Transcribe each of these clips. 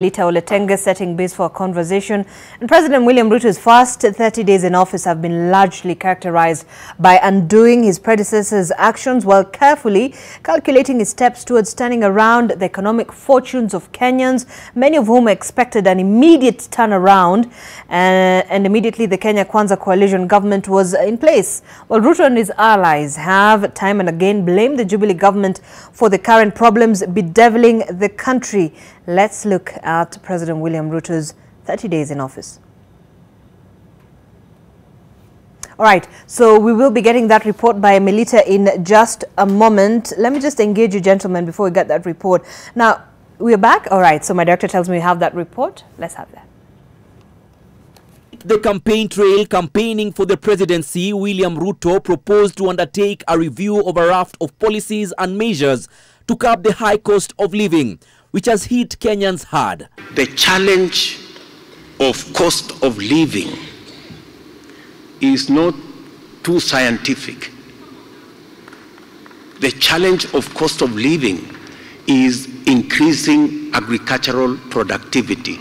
Lita Oletenga setting base for a conversation. And President William Ruto's first 30 days in office have been largely characterized by undoing his predecessor's actions while carefully calculating his steps towards turning around the economic fortunes of Kenyans, many of whom expected an immediate turnaround. And immediately the Kenya Kwanza coalition government was in place. Well, Ruto and his allies have time and again blamed the Jubilee government for the current problems bedeviling the country. Let's look at President William Ruto's 30 days in office. All right, so we will be getting that report by Melita in just a moment. Let me just engage you gentlemen before we get that report. Now, we're back. All right, so my director tells me we have that report. Let's have that. The campaign trail campaigning for the presidency, William Ruto proposed to undertake a review of a raft of policies and measures to curb the high cost of living, which has hit Kenyans hard. The challenge of cost of living is not too scientific. The challenge of cost of living is increasing agricultural productivity.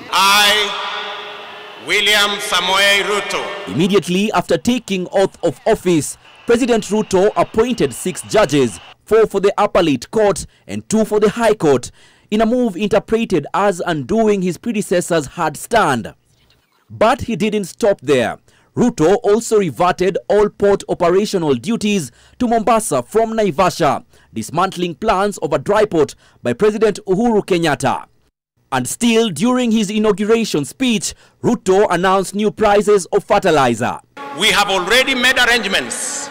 William Samoei Ruto. Immediately after taking oath of office, President Ruto appointed 6 judges, 4 for the appellate court and 2 for the high court, in a move interpreted as undoing his predecessor's hard stand. But he didn't stop there. Ruto also reverted all port operational duties to Mombasa from Naivasha, dismantling plans of a dry port by President Uhuru Kenyatta. And still, during his inauguration speech, Ruto announced new prices of fertilizer. We have already made arrangements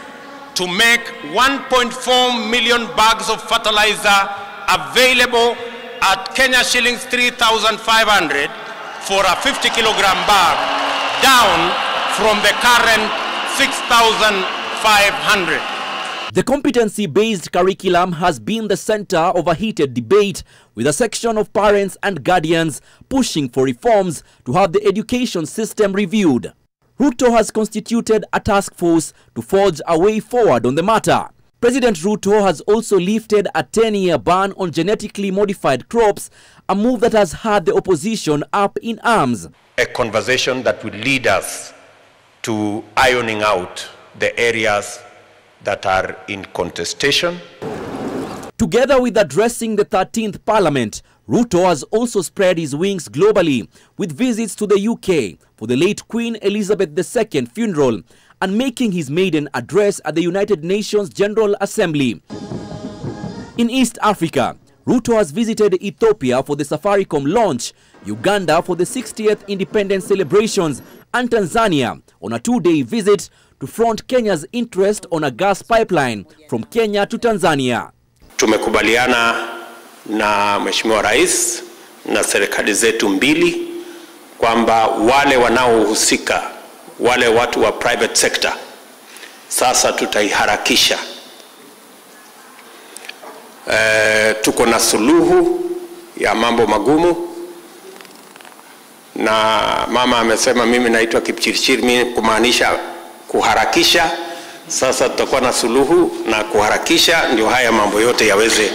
to make 1.4 million bags of fertilizer available at Kenya shillings 3,500 for a 50-kilogram bag, down from the current 6,500. The competency-based curriculum has been the center of a heated debate, with a section of parents and guardians pushing for reforms to have the education system reviewed. Ruto has constituted a task force to forge a way forward on the matter. President Ruto has also lifted a 10-year ban on genetically modified crops, a move that has had the opposition up in arms. A conversation that will lead us to ironing out the areas that are in contestation. Together with addressing the 13th Parliament, Ruto has also spread his wings globally with visits to the UK for the late Queen Elizabeth II funeral and making his maiden address at the United Nations General Assembly. In East Africa, Ruto has visited Ethiopia for the Safaricom launch, Uganda for the 60th independence celebrations, and Tanzania on a 2-day visit to front Kenya's interest on a gas pipeline from Kenya to Tanzania. Tumekubaliana na Mheshimiwa Rais na serikali zetu mbili kwamba wale wanaohusika, wale watu wa private sector, sasa tutaiharakisha. Tuko na suluhu ya mambo magumu, na mama amesema mimi naitwa Kipchirchir, mimi kumaanisha kuharakisha. Sasa tutakuwa na suluhu na kuharakisha ndio haya mambo yote yaweze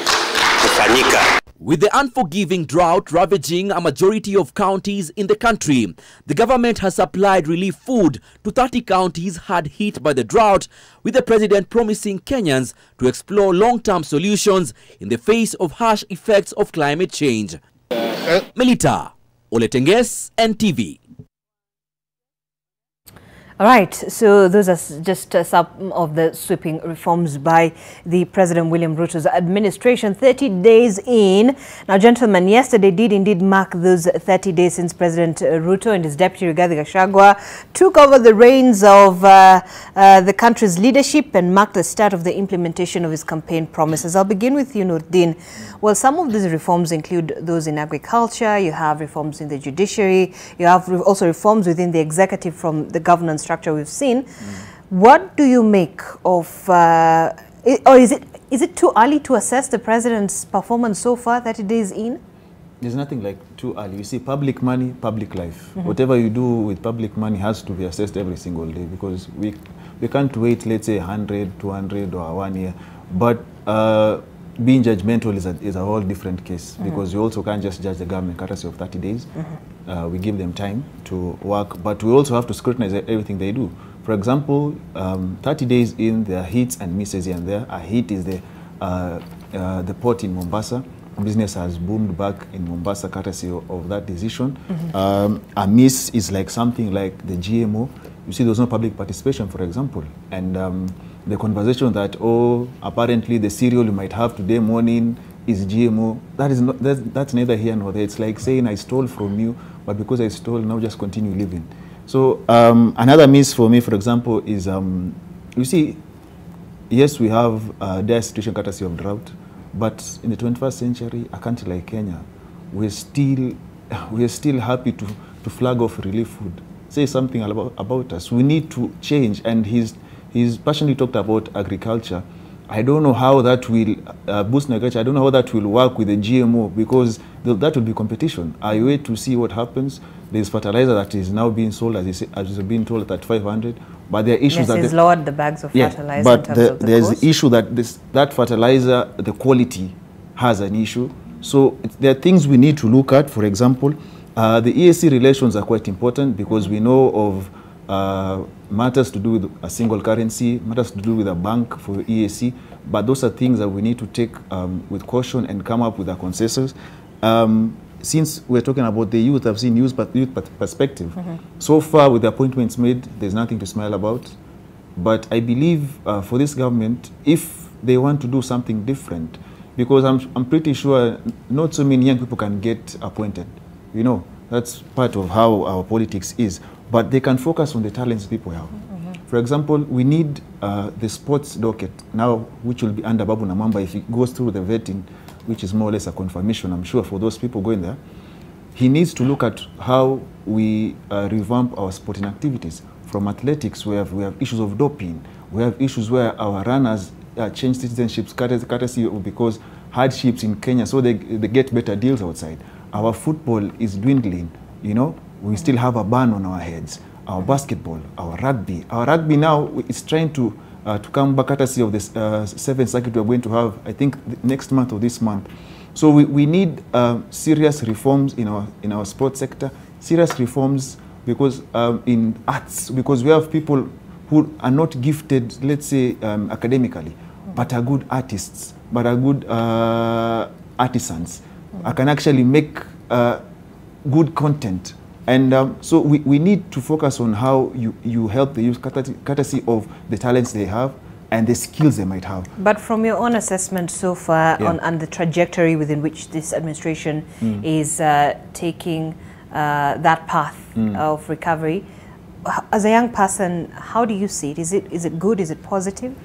kufanyika. With the unforgiving drought ravaging a majority of counties in the country, the government has supplied relief food to 30 counties hard hit by the drought, with the president promising Kenyans to explore long-term solutions in the face of harsh effects of climate change. Melita Oletenga, NTV. All right, so those are just some of the sweeping reforms by the President William Ruto's administration 30 days in. Now, gentlemen, yesterday did indeed mark those 30 days since President Ruto and his deputy Rigathi Gachagua took over the reins of the country's leadership and marked the start of the implementation of his campaign promises. I'll begin with you, Nurdin. Well, some of these reforms include those in agriculture, you have reforms in the judiciary, you have also reforms within the executive from the governance structure we've seen. What do you make of, or is it too early to assess the president's performance so far, 30 days in? There's nothing like too early. You see, public money, public life. Whatever you do with public money has to be assessed every single day, because we can't wait, let's say 100, 200 or 1 year. But being judgmental is a whole different case, because you also can't just judge the government courtesy of 30 days. We give them time to work, but we also have to scrutinize everything they do. For example, 30 days in, there are hits and misses here and there. A hit is the port in Mombasa. Business has boomed back in Mombasa courtesy of that decision. A miss is like something like the GMO. You see, there was no public participation, for example. And the conversation that, oh, apparently the cereal you might have today morning is GMO, that's neither here nor there. It's like saying I stole from you, but because I stole, now just continue living. So another miss for me, for example, is, you see, yes, we have dire situation courtesy of drought, but in the 21st century, a country like Kenya, we're still happy to flag off relief food. Say something about us. We need to change, and he's passionately talked about agriculture. I don't know how that will boost agriculture. I don't know how that will work with the GMO, because that will be competition. I wait to see what happens. There's fertilizer that is now being sold, as is being told, at 500. But there are issues that he's lowered the bags of fertilizer. But in terms of the there's cost. the issue that that fertilizer, the quality, has an issue. So there are things we need to look at. For example, the EAC relations are quite important, because we know of matters to do with a single currency, matters to do with a bank for EAC, but those are things that we need to take with caution and come up with a consensus. Since we're talking about the youth, I've seen youth perspective. So far, with the appointments made, there's nothing to smile about. But I believe for this government, if they want to do something different, because I'm pretty sure not so many young people can get appointed. You know, that's part of how our politics is. But they can focus on the talents people have. For example, we need the sports docket now, which will be under Babu Namamba if he goes through the vetting, which is more or less a confirmation, I'm sure, for those people going there. He needs to look at how we revamp our sporting activities. From athletics, we have issues of doping. We have issues where our runners change citizenships courtesy because hardships in Kenya, so they get better deals outside. Our football is dwindling, you know. We still have a ban on our heads. Our basketball, our rugby. Our rugby now is trying to come back courtesy of this 7th circuit we're going to have, I think, next month or this month. So we need serious reforms in our sports sector, serious reforms because in arts, because we have people who are not gifted, let's say, academically, but are good artists, but are good artisans. I can actually make good content. And so we need to focus on how you help the youth courtesy of the talents they have and the skills they might have. But from your own assessment so far on the trajectory within which this administration is taking that path of recovery, as a young person, how do you see it? Is it good? Is it positive?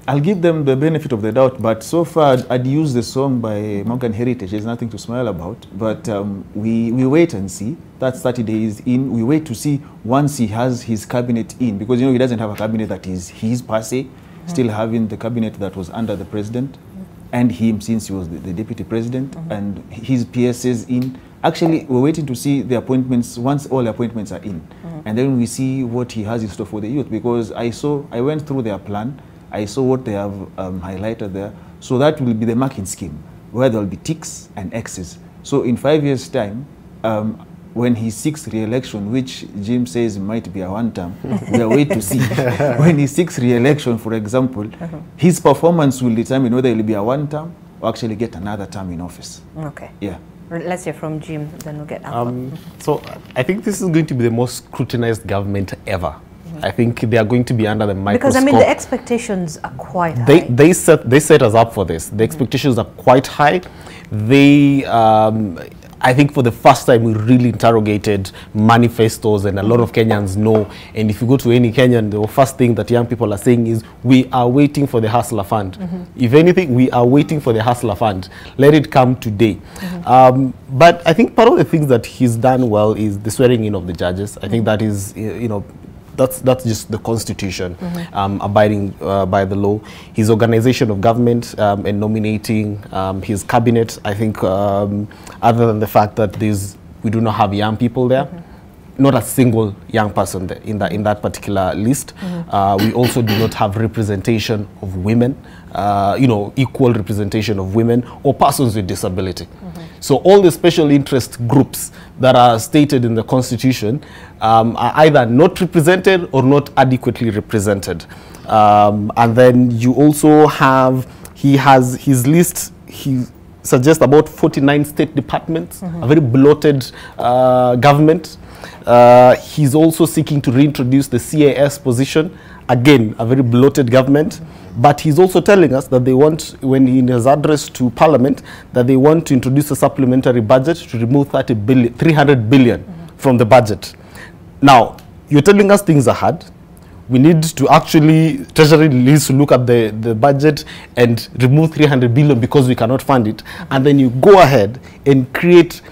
I'll give them the benefit of the doubt, but so far I'd use the song by Morgan Heritage. There's nothing to smile about, but we wait and see. That's 30 days in. We wait to see once he has his cabinet in, because you know he doesn't have a cabinet that is his per se, still having the cabinet that was under the president and him since he was the deputy president and his PSs in. Actually, we're waiting to see the appointments once all the appointments are in, and then we see what he has in store for the youth, because I went through their plan. I saw what they have highlighted there. So that will be the marking scheme, where there will be ticks and X's. So in 5 years' time, when he seeks re-election, which Jim says might be a one-term, we are waiting to see. When he seeks re-election, for example, his performance will determine whether it will be a one-term or actually get another term in office. Okay. Yeah. Let's hear from Jim, then we'll get Alpha. So I think this is going to be the most scrutinized government ever. I think they are going to be under the microscope. Because I mean the expectations are quite high. They set us up for this. The expectations are quite high. They I think for the first time we really interrogated manifestos, and a lot of Kenyans know. And if you go to any Kenyan, the first thing that young people are saying is, we are waiting for the hustler fund. If anything, we are waiting for the hustler fund. Let it come today. But I think part of the things that he's done well is the swearing in of the judges. I think that is, you know, that's just the constitution, abiding by the law. His organization of government and nominating his cabinet, I think, other than the fact that we do not have young people there, not a single young person there in that particular list. We also do not have representation of women, equal representation of women or persons with disability. So all the special interest groups that are stated in the Constitution are either not represented or not adequately represented. And then you also have, he has his list, he suggests about 49 state departments, a very bloated government. He's also seeking to reintroduce the CAS position, again, a very bloated government. But he's also telling us that they want, when in his address to Parliament, that they want to introduce a supplementary budget to remove 300 billion from the budget. Now, you're telling us things are hard. We need to actually, Treasury needs to look at the budget and remove 300 billion because we cannot fund it. And then you go ahead and create,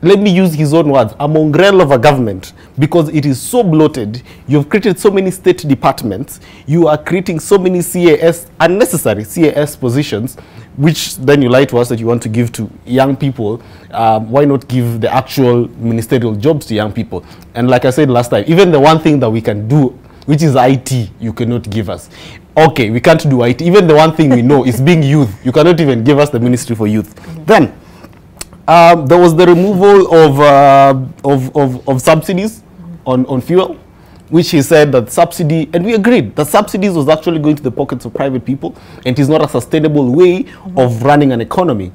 let me use his own words, a mongrel of a government, because it is so bloated. You've created so many state departments. You are creating so many CAS, unnecessary CAS positions, which then you lie to us that you want to give to young people. Why not give the actual ministerial jobs to young people? And like I said last time, even the one thing that we can do, which is IT, you cannot give us. Okay, we can't do IT. Even the one thing we know is being youth. You cannot even give us the Ministry for Youth. Then, there was the removal of subsidies on fuel, which he said that subsidy, and we agreed that subsidies was actually going to the pockets of private people, and it is not a sustainable way of running an economy.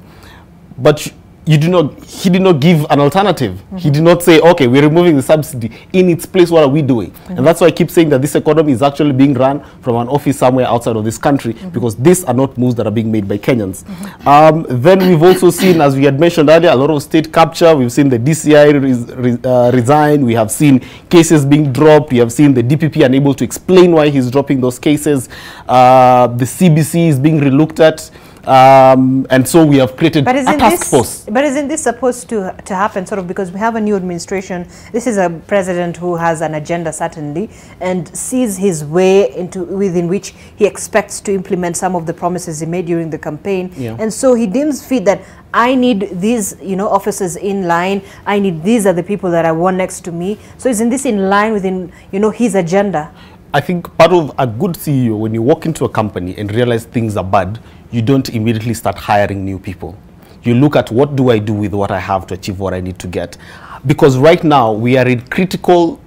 But he did not give an alternative. He did not say, okay, we're removing the subsidy. In its place, what are we doing? And that's why I keep saying that this economy is actually being run from an office somewhere outside of this country, because these are not moves that are being made by Kenyans. Then we've also seen, as we had mentioned earlier, a lot of state capture. We've seen the DCI resign. We have seen cases being dropped. We have seen the DPP unable to explain why he's dropping those cases. The CBC is being relooked at. And so we have created a task force. But isn't this supposed to happen sort of because we have a new administration? This is a president who has an agenda, certainly, and sees his way within which he expects to implement some of the promises he made during the campaign. And so he deems fit that I need these, officers in line. I need, these are the people that I want next to me. So isn't this in line within, his agenda? I think part of a good CEO, when you walk into a company and realize things are bad, you don't immediately start hiring new people. You look at what do I do with what I have to achieve what I need to get. Because right now, we are in critical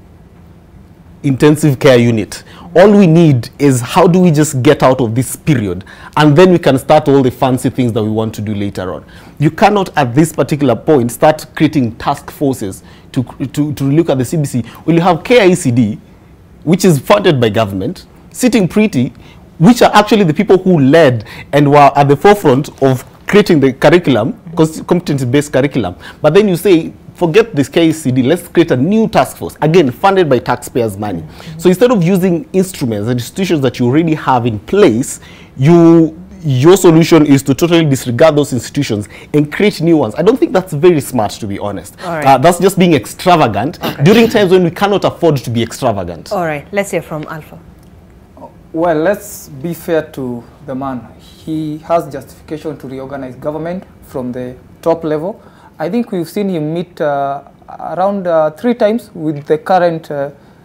intensive care unit. All we need is how do we just get out of this period, and then we can start all the fancy things that we want to do later on. You cannot at this particular point start creating task forces to look at the CBC. When you have KICD, which is funded by government, sitting pretty, which are actually the people who led and were at the forefront of creating the curriculum, competency-based curriculum. But then you say, forget this KICD, let's create a new task force, again, funded by taxpayers' money. So instead of using instruments and institutions that you already have in place, your solution is to totally disregard those institutions and create new ones. I don't think that's very smart, to be honest. That's just being extravagant during times when we cannot afford to be extravagant. All right, let's hear from Alpha. Well, let's be fair to the man. He has justification to reorganize government from the top level. I think we've seen him meet around 3 times with the current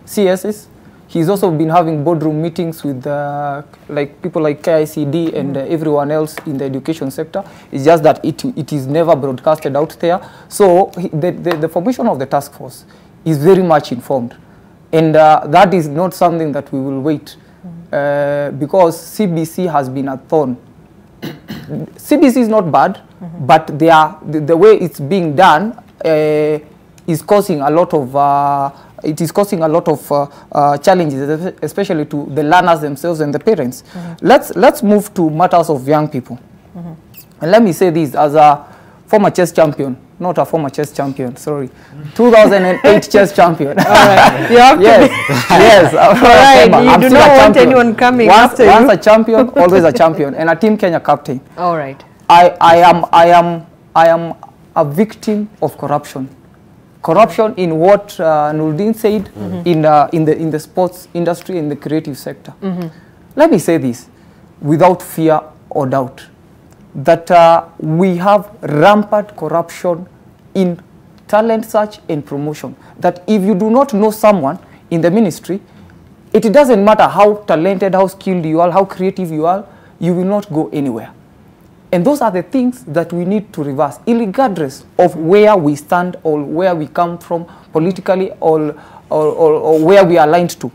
CSs. He's also been having boardroom meetings with people like KICD and everyone else in the education sector. It's just that it is never broadcasted out there. So the formation of the task force is very much informed. And that is not something that we will wait. Because CBC has been a thorn. CBC is not bad, but the way it's being done is causing a lot of challenges, especially to the learners themselves and the parents. Let's move to matters of young people. And let me say this as a former chess champion. Not a former chess champion, sorry. 2008 chess champion. All right. You have to yes. All right. You do not want anyone coming after you. Once a champion, always a champion, and a Team Kenya captain. All right. I am a victim of corruption. Corruption in what Nuruddin said in the sports industry, in the creative sector. Let me say this without fear or doubt, that we have rampant corruption in talent search and promotion. That if you do not know someone in the ministry, it doesn't matter how talented, how skilled you are, how creative you are, you will not go anywhere. And those are the things that we need to reverse, regardless of where we stand or where we come from politically or where we are aligned to.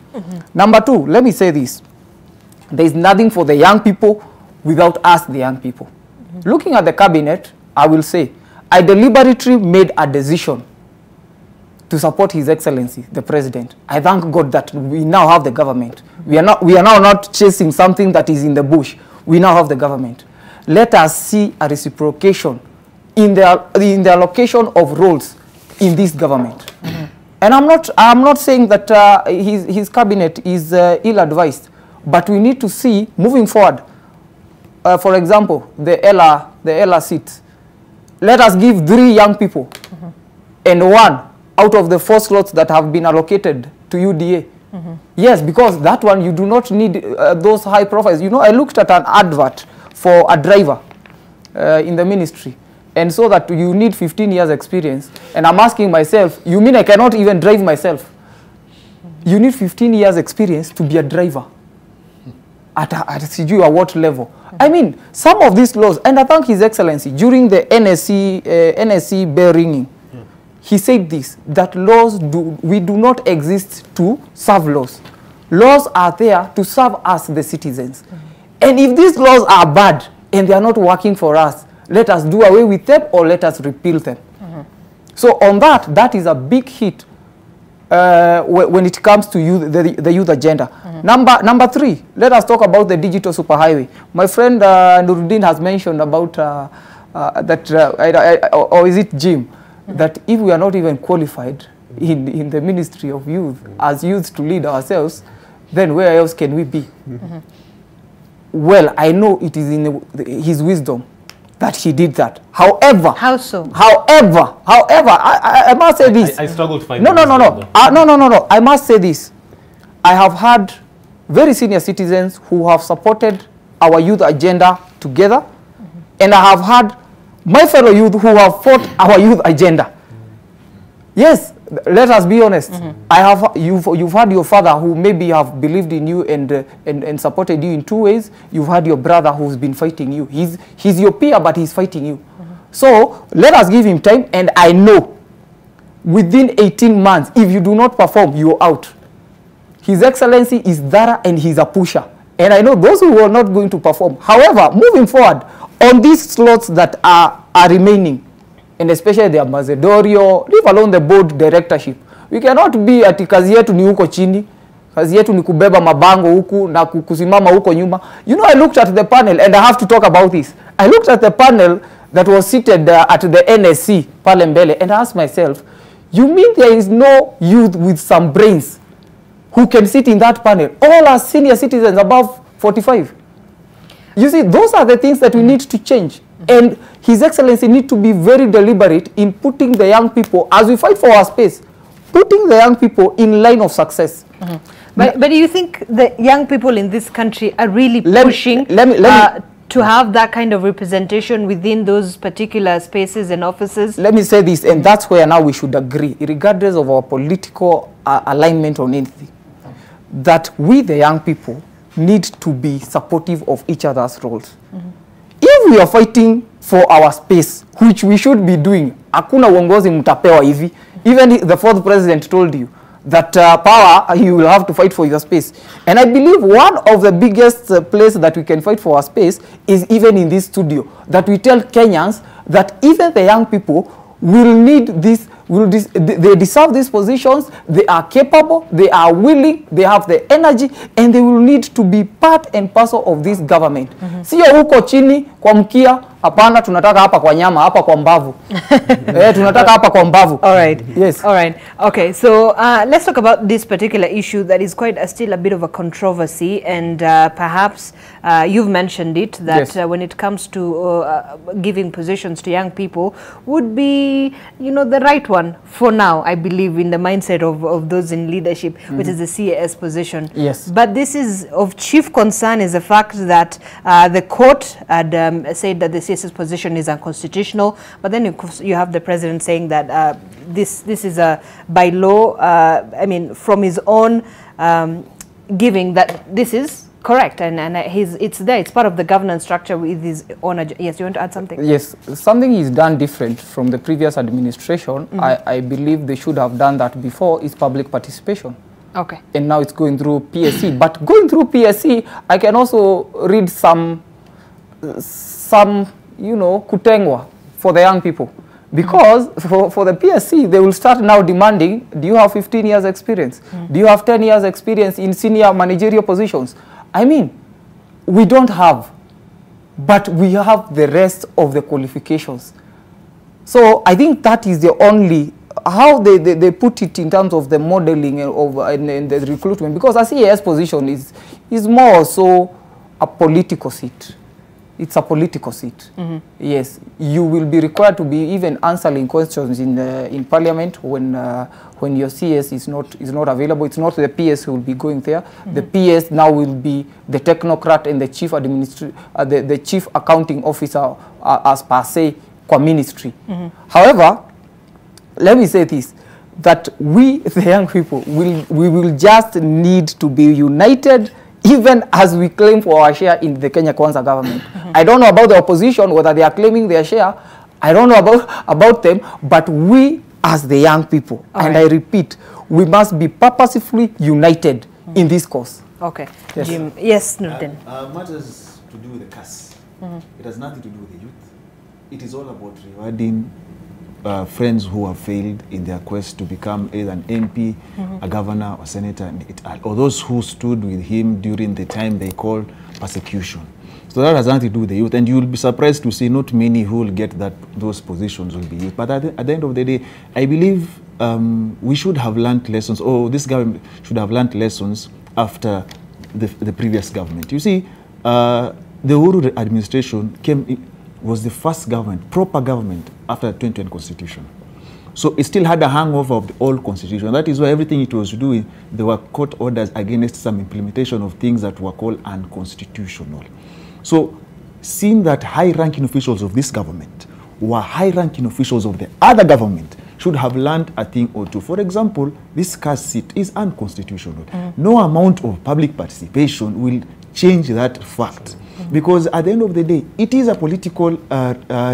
Number two, let me say this. There is nothing for the young people without us, the young people. Looking at the cabinet, I will say, I deliberately made a decision to support His Excellency, the President. I thank God that we now have the government. We are now not chasing something that is in the bush. We now have the government. Let us see a reciprocation in the allocation of roles in this government. And I'm not saying that his cabinet is ill-advised, but we need to see moving forward. For example, the Ella seat. Let us give 3 young people and 1 out of the 4 slots that have been allocated to UDA. Yes, because that one you do not need those high profiles. You know, I looked at an advert for a driver in the ministry, and so that you need 15 years experience. And I'm asking myself, you mean I cannot even drive myself? You need 15 years experience to be a driver at what level? I mean, some of these laws, and I thank His Excellency, during the NSC bell ringing, he said this, that we do not exist to serve laws. Laws are there to serve us, the citizens. And if these laws are bad and they are not working for us, let us do away with them or let us repeal them. So on that is a big hit when it comes to youth, the youth agenda. Number 3, let us talk about the digital superhighway. My friend Nuruddin has mentioned about or is it Jim? That if we are not even qualified in the Ministry of Youth as youth to lead ourselves, then where else can we be? Well, I know it is in His wisdom that He did that. However, how so? However, I must say this. I struggle to find. No. No. I must say this. I have had very senior citizens who have supported our youth agenda together, and I have had my fellow youth who have fought our youth agenda. Yes, let us be honest. You've had your father who maybe have believed in you and supported you in 2 ways. You've had your brother who's been fighting you. He's your peer, but he's fighting you. So let us give him time, and I know within 18 months, if you do not perform, you're out. His Excellency is thorough and he's a pusher. And I know those who are not going to perform. However, moving forward, on these slots that are remaining, and especially the ambassadorial, leave alone the board directorship. We cannot be ati kazi yetu ni huko chini, kazi yetu ni kubeba mabango huku na kusimama huko nyuma. You know, I looked at the panel, and I have to talk about this. I looked at the panel that was seated at the NSC, pale mbele, and I asked myself, you mean there is no youth with some brains who can sit in that panel? All are senior citizens above 45. You see, those are the things that we need to change. And His Excellency need to be very deliberate in putting the young people, as we fight for our space, putting the young people in line of success. But do you think the young people in this country are really pushing to have that kind of representation within those particular spaces and offices? Let me say this, and that's where now we should agree, regardless of our political alignment on anything, that we, the young people, need to be supportive of each other's roles. If we are fighting for our space, which we should be doing, hakuna uongozi mtapewa hivi. Even the 4th president told you that power, you will have to fight for your space. And I believe one of the biggest places that we can fight for our space is even in this studio, that we tell Kenyans that even the young people will need this, they deserve these positions, they are capable, they are willing, they have the energy, and they will need to be part and parcel of this government. Sio huko chini kwa mkia, hapana, tunataka hapa kwa nyama, hapa kwa mbavu. Tunataka hapa kwa mbavu. All right. Yes. All right. Okay, so let's talk about this particular issue that is quite still a bit of a controversy, and perhaps you've mentioned it, that Yes. when it comes to giving positions to young people would be, you know, the right one for now, I believe, in the mindset of those in leadership, which is the CAS position. Yes. But this is of chief concern is the fact that the court had said that the CS's position is unconstitutional, but then you have the president saying that this is by law, I mean, from his own giving, that this is correct, and it's there, it's part of the governance structure with his own. Yes, you want to add something? Yes, something he's done different from the previous administration. I believe they should have done that before, is public participation. Okay. And now it's going through PSC. But going through PSC, I can also read some kutengwa for the young people. Because for the PSC, they will start now demanding, do you have 15 years experience? Do you have 10 years experience in senior managerial positions? I mean, we don't have, but we have the rest of the qualifications. So I think that is the only, how they put it in terms of the modeling and the recruitment, because a CAS position is more so a political seat. It's a political seat. Yes, you will be required to be even answering questions in Parliament when your CS is not available. It's not the PS who will be going there. The PS now will be the technocrat and the chief the chief accounting officer as per se qua ministry. However, let me say this, that we, the young people, we will just need to be united, even as we claim for our share in the Kenya Kwanza government. I don't know about the opposition, whether they are claiming their share. I don't know about them, but we as the young people, and I repeat, we must be purposefully united in this cause. Okay. Yes. Jim. Yes, Nurdin. Matters to do with the CAS. It has nothing to do with the youth. It is all about rewarding friends who have failed in their quest to become either an MP, a governor or senator, or those who stood with him during the time they called persecution. So that has nothing to do with the youth, and you will be surprised to see not many who will get those positions will be youth. But at the end of the day, I believe we should have learned lessons, or this government should have learned lessons after the previous government. You see, the Uhuru administration was the first government, proper government, after the 2020 constitution. So it still had a hangover of the old constitution. That is why everything it was doing, there were court orders against some implementation of things that were called unconstitutional. So seeing that high-ranking officials of this government were high-ranking officials of the other government should have learned a thing or two. For example, this CAS seat is unconstitutional. No amount of public participation will change that fact. Because at the end of the day, it is a political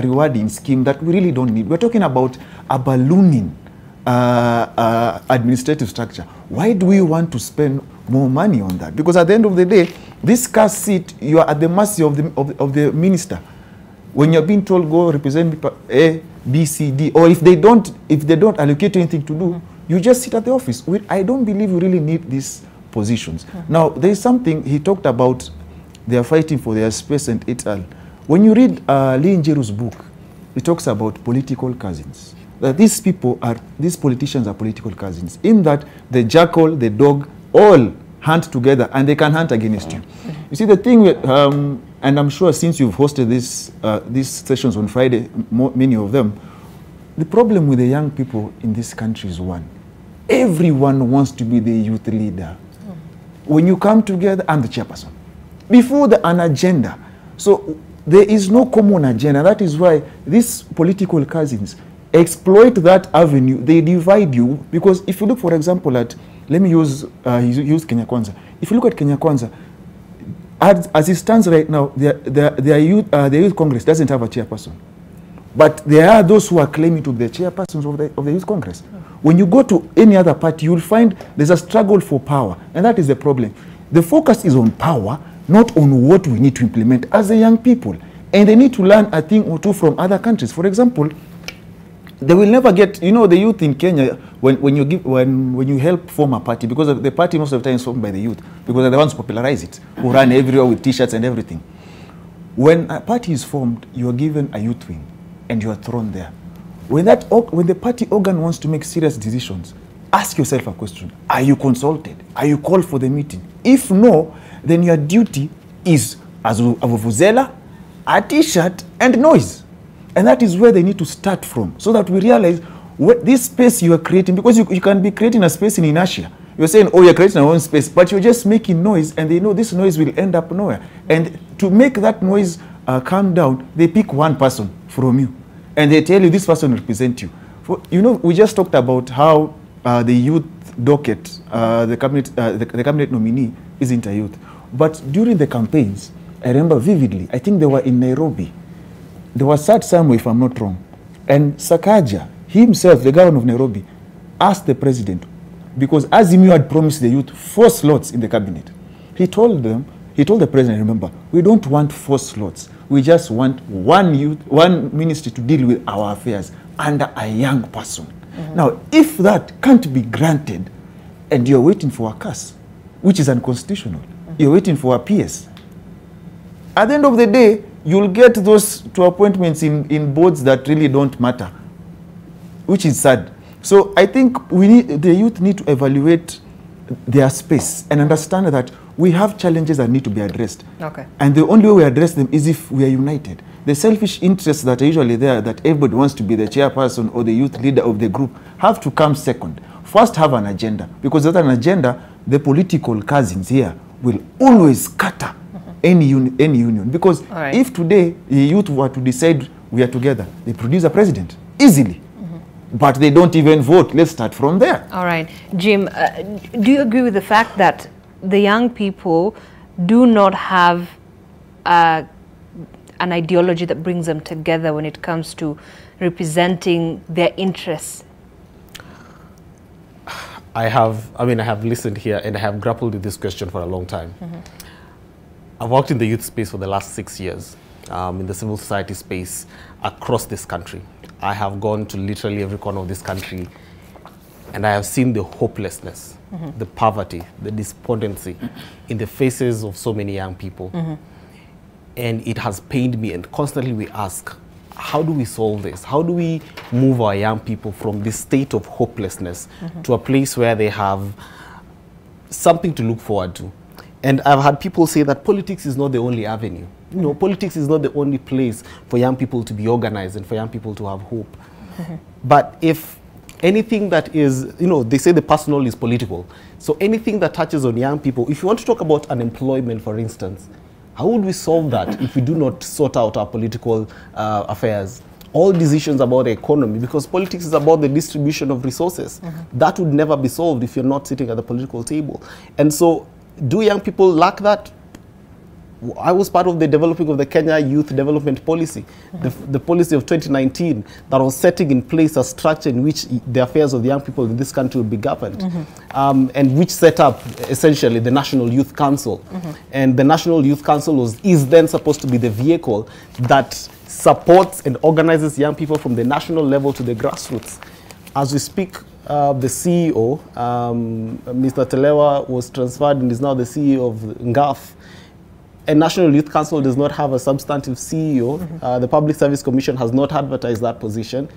rewarding scheme that we really don't need. We're talking about a ballooning administrative structure. Why do we want to spend more money on that? Because at the end of the day, this CAS seat, you are at the mercy of the minister. When you're being told go represent A, B, C, D, or if they don't allocate anything to do, you just sit at the office. I don't believe we really need these positions. Now, there is something he talked about. They are fighting for their space and et al. When you read Lee Njeru's book, he talks about political cousins. That these politicians are political cousins. In that the jackal, the dog, all hunt together and they can hunt against you. You see the thing with, and I'm sure since you've hosted these sessions on Friday, many of them, the problem with the young people in this country is one. Everyone wants to be the youth leader. When you come together, I'm the chairperson. Before an agenda. So there is no common agenda. That is why these political cousins exploit that avenue. They divide you. Because if you look, for example, at, let me use Kenya Kwanza. If you look at Kenya Kwanza, as it stands right now, their youth Congress doesn't have a chairperson. But there are those who are claiming to be the chairpersons of the youth Congress. When you go to any other party, you will find there's a struggle for power. And that is the problem. The focus is on power, not on what we need to implement as the young people. And they need to learn a thing or two from other countries. For example, they will never get, you know, the youth in Kenya, when you help form a party, because the party most of the time is formed by the youth, because they're the ones who popularize it, who run everywhere with t-shirts and everything. When a party is formed, you are given a youth wing, and you are thrown there. When the party organ wants to make serious decisions, ask yourself a question. Are you consulted? Are you called for the meeting? If no, then your duty is as a vuvuzela, a t-shirt, and noise. And that is where they need to start from, so that we realize what this space you are creating, because you can be creating a space in inertia. You're saying, oh, you're creating your own space, but you're just making noise, and they know this noise will end up nowhere. And to make that noise come down, they pick one person from you, and they tell you this person represents you. You know, we just talked about how the youth docket, the cabinet nominee isn't a youth. But during the campaigns, I remember vividly, I think they were in Nairobi. There was Sad Samuel, if I'm not wrong. And Sakaja, he himself, the governor of Nairobi, asked the president, because Azimio had promised the youth 4 slots in the cabinet. He told the president, remember, we don't want 4 slots. We just want one ministry to deal with our affairs under a young person. Now, if that can't be granted, and you're waiting for a curse, which is unconstitutional, you're waiting for a PS, at the end of the day, you'll get those 2 appointments in boards that really don't matter, which is sad. So I think the youth need to evaluate their space and understand that we have challenges that need to be addressed. Okay. And the only way we address them is if we are united. The selfish interests that are usually there, that everybody wants to be the chairperson or the youth leader of the group, have to come second. First, have an agenda, because without an agenda, the political cousins here will always scatter any union. Because if today the youth were to decide we are together, they produce a president easily. But they don't even vote. Let's start from there. All right. Jim, do you agree with the fact that the young people do not have an ideology that brings them together when it comes to representing their interests? I have listened here and I have grappled with this question for a long time. I've worked in the youth space for the last 6 years, in the civil society space across this country. I have gone to literally every corner of this country, and I have seen the hopelessness, the poverty, the despondency in the faces of so many young people. And it has pained me, and constantly we ask, how do we solve this? How do we move our young people from this state of hopelessness to a place where they have something to look forward to? And I've had people say that politics is not the only avenue. You know, politics is not the only place for young people to be organized and for young people to have hope. But if anything that is, you know, they say the personal is political. So anything that touches on young people, if you want to talk about unemployment, for instance, how would we solve that if we do not sort out our political affairs? All decisions about the economy, because politics is about the distribution of resources. That would never be solved if you're not sitting at the political table. And so, do young people lack that? I was part of the developing of the Kenya Youth Development Policy, the policy of 2019 that was setting in place a structure in which the affairs of the young people in this country would be governed, and which set up essentially the National Youth Council. And the National Youth Council is then supposed to be the vehicle that supports and organizes young people from the national level to the grassroots. As we speak, the CEO, Mr. Telewa, was transferred and is now the CEO of NGAF. A National Youth Council does not have a substantive CEO. The Public Service Commission has not advertised that position.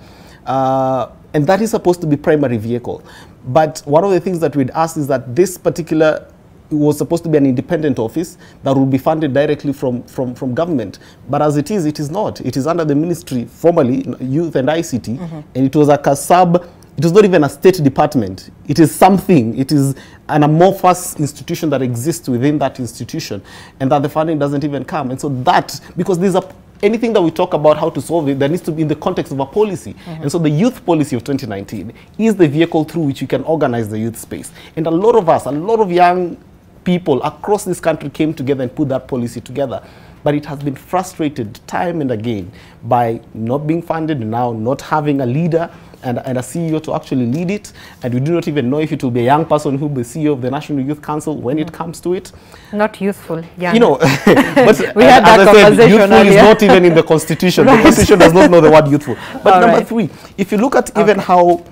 And that is supposed to be primary vehicle. But one of the things that we'd ask is that this particular was supposed to be an independent office that would be funded directly from government. But as it is not. It is under the ministry, formerly Youth and ICT, and it was like a sub. It is not even a state department. It is something. It is an amorphous institution that exists within that institution, and that the funding doesn't even come. And so that, because these are anything that we talk about how to solve it, that needs to be in the context of a policy. And so the youth policy of 2019 is the vehicle through which you can organize the youth space. And a lot of us, a lot of young people across this country came together and put that policy together. But it has been frustrated time and again by not being funded, now not having a leader and a CEO to actually lead it. And we do not even know if it will be a young person who will be CEO of the National Youth Council when it comes to it. Not youthful, young. You know, but we had that conversation youthful earlier. is not even in the Constitution. The Constitution does not know the word youthful. But number 3, if you look at even how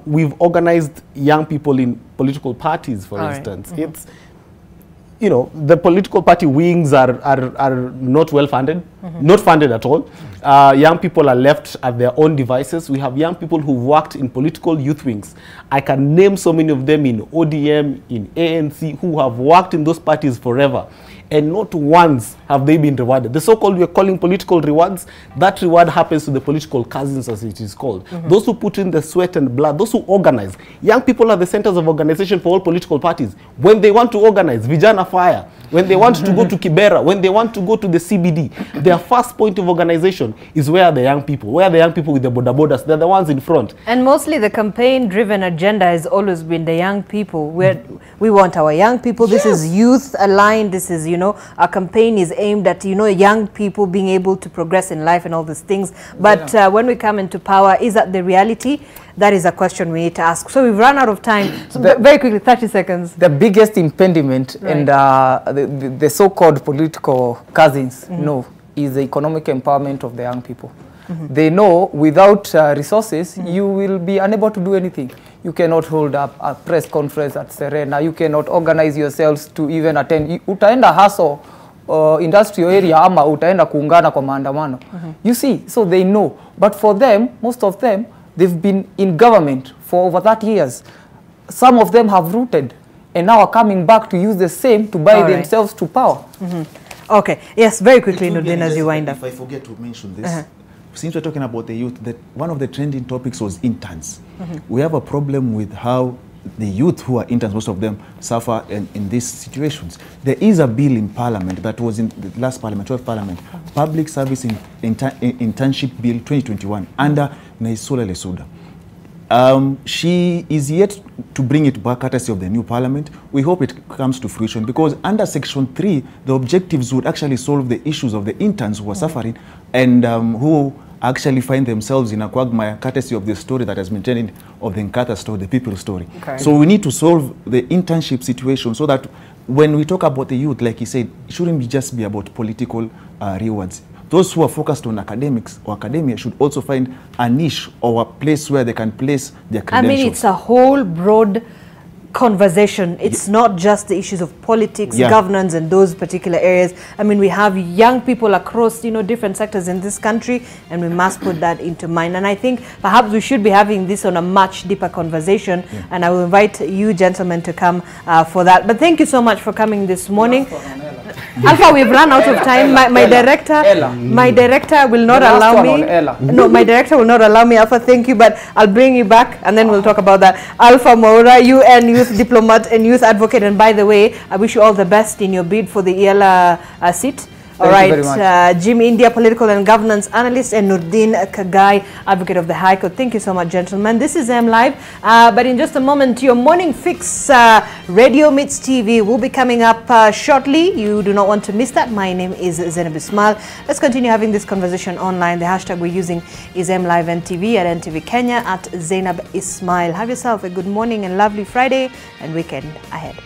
we've organized young people in political parties, for instance, it's, you know, the political party wings are not well funded, not funded at all. Young people are left at their own devices. We have young people who worked in political youth wings. I can name so many of them in ODM, in ANC, who have worked in those parties forever. And not once have they been rewarded. The so-called, we're calling political rewards, that reward happens to the political cousins, as it is called. Those who put in the sweat and blood, those who organize. Young people are the centers of organization for all political parties. When they want to organize, Vijana Fire, when they want to go to Kibera, when they want to go to the CBD, their first point of organization is where the young people, where the young people with the boda bodas, they're the ones in front. And mostly the campaign-driven agenda has always been the young people. We want our young people. This is youth-aligned. This is, you know, our campaign is aimed at, you know, young people being able to progress in life and all these things. But when we come into power, is that the reality? That is a question we need to ask. So we've run out of time. So very quickly, 30 seconds. The biggest impediment and the so-called political cousins know is the economic empowerment of the young people. They know without resources, you will be unable to do anything. You cannot hold up a press conference at Serena. You cannot organize yourselves to even attend. Utaenda hustle industrial area ama utaenda kuungana kwa maandamano. You see, so they know. But for them, most of them, they've been in government for over 30 years. Some of them have rooted and now are coming back to use the same to buy themselves to power. Okay, yes, very quickly, Nurdin, as you wind up. If I forget to mention this, since we're talking about the youth, that one of the trending topics was interns. We have a problem with how the youth who are interns, most of them suffer in these situations. There is a bill in Parliament that was in the last Parliament, 12th Parliament, Public Service Internship Bill 2021 under Naisola Lesuda. She is yet to bring it back courtesy of the new Parliament. We hope it comes to fruition because under Section 3, the objectives would actually solve the issues of the interns who are suffering and who actually find themselves in a quagmire courtesy of the story that has been telling of the Nkata story, the people story. So we need to solve the internship situation so that when we talk about the youth, like he said, it shouldn't just be about political rewards. Those who are focused on academics or academia should also find a niche or a place where they can place their credentials. I mean, it's a whole broad conversation. It's not just the issues of politics, governance, and those particular areas. I mean, we have young people across, you know, different sectors in this country, and we must put that into mind. And I think perhaps we should be having this on a much deeper conversation, and I will invite you gentlemen to come for that. But thank you so much for coming this morning. Alpha, we've run out of time. My director will not allow me. No, my director will not allow me. Alpha, thank you, but I'll bring you back and then we'll talk about that. Alpha Maura, UN youth diplomat and youth advocate, and by the way, I wish you all the best in your bid for the ELA seat. All right, Jim India, political and governance analyst, and Nurdin Kagai, advocate of the High Court. Thank you so much, gentlemen. This is M Live, but in just a moment, your morning fix radio meets TV will be coming up shortly. You do not want to miss that. My name is Zainab Ismail. Let's continue having this conversation online. The hashtag we're using is M Live NTV at NTV Kenya at Zainab Ismail. Have yourself a good morning and lovely Friday and weekend ahead.